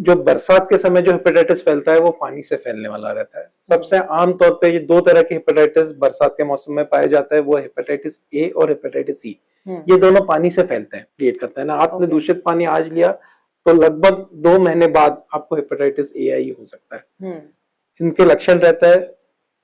जो बरसात के समय जो हेपेटाइटिस फैलता है वो पानी से फैलने वाला रहता है। सबसे आम तौर पे ये दो तरह के हेपेटाइटिस बरसात के मौसम में पाया जाता है, वो हेपेटाइटिस ए और हेपेटाइटिस सी। ये दोनों पानी से फैलते हैं, क्रिएट करते हैं ना। आपने दूषित पानी आज लिया तो लगभग 2 महीने बाद आपको हेपेटाइटिस ए आई हो सकता है। इनके लक्षण रहता है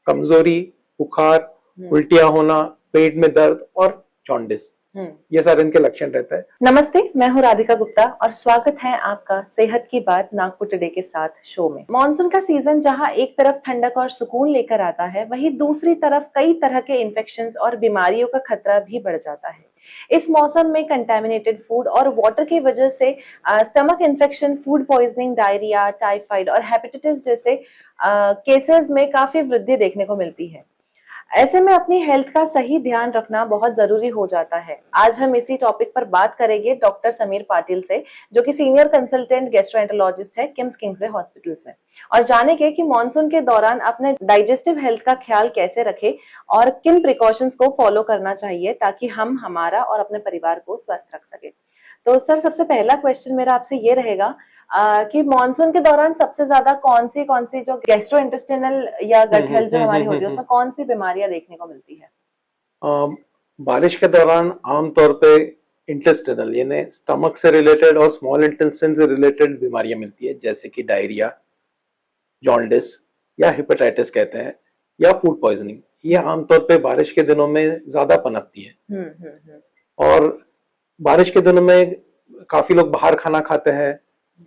कमजोरी, बुखार, उल्टियां होना, पेट में दर्द और जॉन्डिस। ये सारे इनके लक्षण रहता है। नमस्ते, मैं हूँ राधिका गुप्ता और स्वागत है आपका सेहत की बात नागपुर टुडे के साथ शो में। मॉनसून का सीजन जहाँ एक तरफ ठंडक और सुकून लेकर आता है, वहीं दूसरी तरफ कई तरह के इन्फेक्शंस और बीमारियों का खतरा भी बढ़ जाता है। इस मौसम में कंटेमिनेटेड फूड और वाटर की वजह से stomach infection, food poisoning, diarrhoea, typhoid और हेपेटाइटिस जैसे केसेस में काफी वृद्धि देखने को मिलती है। ऐसे में अपनी हेल्थ का सही ध्यान रखना बहुत जरूरी हो जाता है। आज हम इसी टॉपिक पर बात करेंगे डॉक्टर समीर पाटिल से, जो कि सीनियर कंसल्टेंट गैस्ट्रोएंटरोलॉजिस्ट है किम्स किंग्सवे हॉस्पिटल्स में, और जानेंगे कि मॉनसून के दौरान अपने डाइजेस्टिव हेल्थ का ख्याल कैसे रखें और किन प्रिकॉशंस को फॉलो करना चाहिए ताकि हम हमारा और अपने परिवार को स्वस्थ रख सके। तो सर, सबसे पहला क्वेश्चन मेरा आपसे ये रहेगा कि मॉनसून के दौरान सबसे ज्यादा कौन सी जो गैस्ट्रोइंटेस्टिनल या गट हेल्थ जो हमारी होती है उसमें कौन सी बीमारियां देखने को मिलती है? बारिश के दौरान आमतौर पे इंटेस्टिनल यानी स्टमक से रिलेटेड और स्मॉल इंटेस्टाइन से रिलेटेड बीमारियां मिलती है, जैसे कि डायरिया, जॉन्डिस या हेपेटाइटिस कहते हैं, या फूड पॉइजनिंग। ये आमतौर पे बारिश के दिनों में ज्यादा पनपती है। और बारिश के दिनों में काफी लोग बाहर खाना खाते हैं,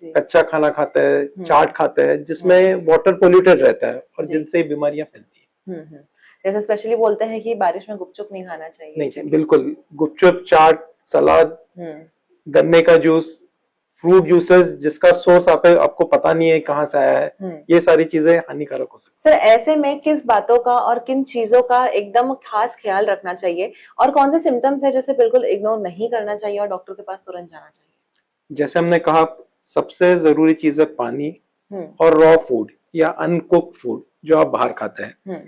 कच्चा खाना खाते हैं, चाट खाते हैं, जिसमें वाटर पोल्यूटेड रहता है और जिनसे बीमारियां फैलती हैं। जैसे स्पेशली बोलते हैं कि बारिश में गुपचुप नहीं खाना चाहिए। नहीं, बिल्कुल। गुपचुप, चाट, सलाद, गन्ने का जूस, फ्रूट जूसेस जिसका सोर्स आपको पता नहीं है कहाँ से आया है, ये सारी चीजें हानिकारक हो सकती है। सर, ऐसे में किस बातों का और किन चीजों का एकदम खास ख्याल रखना चाहिए, और कौन से सिम्टम्स है जिसे बिल्कुल इग्नोर नहीं करना चाहिए और डॉक्टर के पास तुरंत जाना चाहिए? जैसे हमने कहा, सबसे जरूरी चीज है पानी और रॉ फूड या अनकुक्ड फूड जो आप बाहर खाते हैं,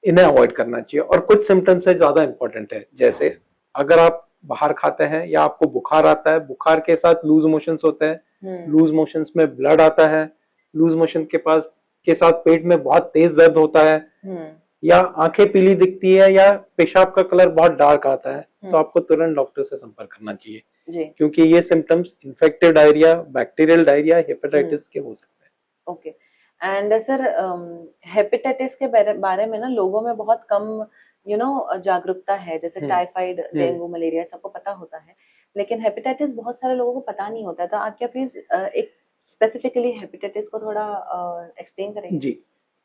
इन्हें अवॉइड करना चाहिए। और कुछ सिम्टम्स है ज्यादा इंपॉर्टेंट है, जैसे अगर आप बाहर खाते हैं या आपको बुखार आता है, बुखार के साथ लूज मोशंस होते हैं, लूज मोशंस में ब्लड आता है, लूज मोशन के साथ पेट में बहुत तेज दर्द होता है, या आंखें पीली दिखती है, या पेशाब का कलर बहुत डार्क आता है, तो आपको तुरंत डॉक्टर से संपर्क करना चाहिए जी। क्योंकि ये symptoms infective diarrhoea, bacterial diarrhoea, hepatitis के हो सकते हैं। ओके। एंड सर, हेपेटाइटिस के बारे में ना लोगों में बहुत कम जागरूकता है। जैसे टाइफाइड, डेंगू, मलेरिया सबको पता होता है, लेकिन हेपेटाइटिस बहुत सारे लोगों को पता नहीं होता है। तो आप क्या प्लीज एक स्पेसिफिकली हेपेटाइटिस को थोड़ा एक्सप्लेन करेंगे? जी।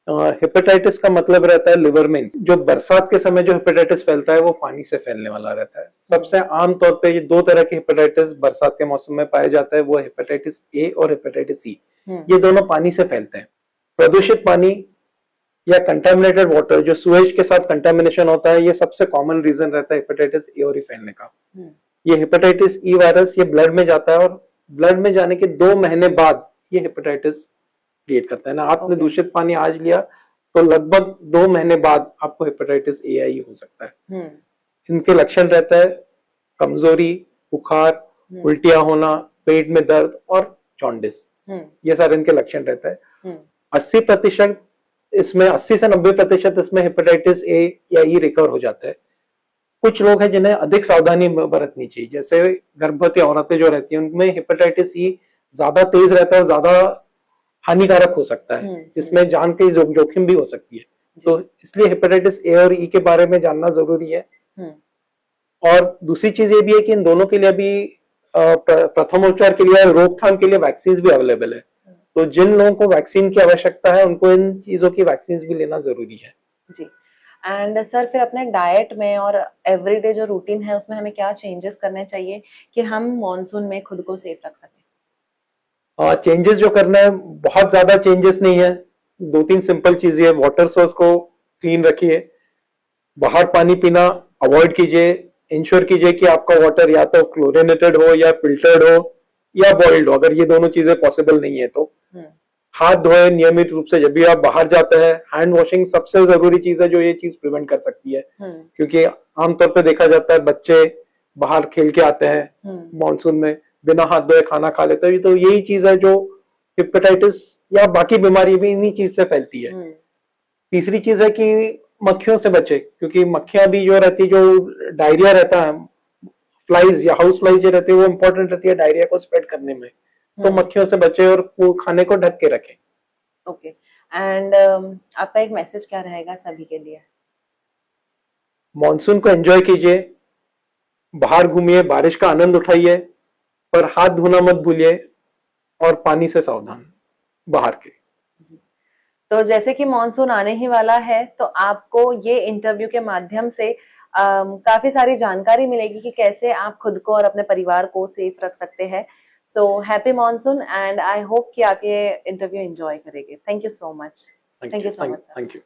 हेपेटाइटिस का मतलब रहता है लिवर में। जो बरसात के समय जो हेपेटाइटिस फैलता है वो पानी से फैलने वाला रहता है। सबसे आम तौर पे ये दो तरह के हेपेटाइटिस बरसात के मौसम में पाया जाता है, वो हेपेटाइटिस ए और हेपेटाइटिस सी। ये दोनों पानी से फैलते हैं। प्रदूषित पानी या कंटामिनेटेड वाटर, जो सुएज के साथ कंटामिनेशन होता है, ये सबसे कॉमन रीजन रहता है हेपेटाइटिस ए और ई फैलने का। ये हेपेटाइटिस ई वायरस ये ब्लड में जाता है और ब्लड में जाने के 2 महीने बाद ये हेपेटाइटिस क्रिएट करता है ना। आपने दूषित पानी आज लिया तो लगभग 2 महीने बाद आपको हेपेटाइटिस ए आई हो सकता है। इनके लक्षण रहता है कमजोरी, बुखार, उल्टियां होना, पेट में दर्द और जॉन्डिस। ये सारे इनके लक्षण रहता है। 80% इसमें 80 से 90% इसमें हेपेटाइटिस ए या ई रिकवर हो जाता है। कुछ लोग हैं जिन्हें अधिक सावधानी बरतनी चाहिए, जैसे गर्भवती औरतें जो रहती हैं उनमें हेपेटाइटिस ई ज्यादा तेज रहता है, ज्यादा हानिकारक हो सकता है, जिसमें जान की जोखिम भी हो सकती है। तो इसलिए हेपेटाइटिस ए और ई के बारे में जानना जरूरी है। और दूसरी चीज ये भी है कि इन दोनों के लिए अभी प्रथमोपचार के लिए, रोकथाम के लिए वैक्सीन भी अवेलेबल है। तो जिन लोगों को वैक्सीन की आवश्यकता है उनको इन चीजों की वैक्सीन भी लेना जरूरी है जी। एंड सर, फिर अपने डाइट में और एवरीडे जो रूटीन है उसमें हमें क्या चेंजेस करने चाहिए कि हम मॉनसून में खुद को सेफ रख सकें? चेंजेस जो करना है, बहुत ज्यादा चेंजेस नहीं है। 2-3 सिंपल चीजें है। वाटर सोर्स को क्लीन रखिए, बाहर पानी पीना अवॉइड कीजिए, इंश्योर कीजिए कि आपका वाटर या तो क्लोरिनेटेड हो या फिल्टर्ड हो या बॉइल्ड हो। अगर ये दोनों चीजें पॉसिबल नहीं है तो हाथ धोए नियमित रूप से जब भी आप बाहर जाते हैं। हैंड वॉशिंग सबसे जरूरी चीज है जो ये चीज प्रिवेंट कर सकती है, क्योंकि आमतौर पर देखा जाता है बच्चे बाहर खेल के आते हैं मॉनसून में, बिना हाथ धोए खाना खा लेते हैं। तो यही चीज है जो हेपेटाइटिस या बाकी बीमारी भी इन्हीं चीज से फैलती है। तीसरी चीज है कि मक्खियों से बचे, क्योंकि मक्खियां भी जो रहती है, जो डायरिया रहता है, फ्लाइज या हाउस फ्लाइज जो रहती है वो इंपॉर्टेंट रहती है डायरिया को स्प्रेड करने में। तो मक्खियों से बचे और वो खाने को ढक के रखें। ओके। एंड आपका एक मैसेज क्या रहेगा सभी के लिए? मॉनसून को एंजॉय कीजिए, बाहर घूमिए, बारिश का आनंद उठाइए, पर हाथ धोना मत भूलिए और पानी से सावधान बाहर के। तो जैसे कि मॉनसून आने ही वाला है, तो आपको ये इंटरव्यू के माध्यम से काफी सारी जानकारी मिलेगी कि कैसे आप खुद को और अपने परिवार को सेफ रख सकते हैं। So happy monsoon and I hope कि आप ये इंटरव्यू एंजॉय करेंगे। Thank you so much. Thank you so much. Thank you.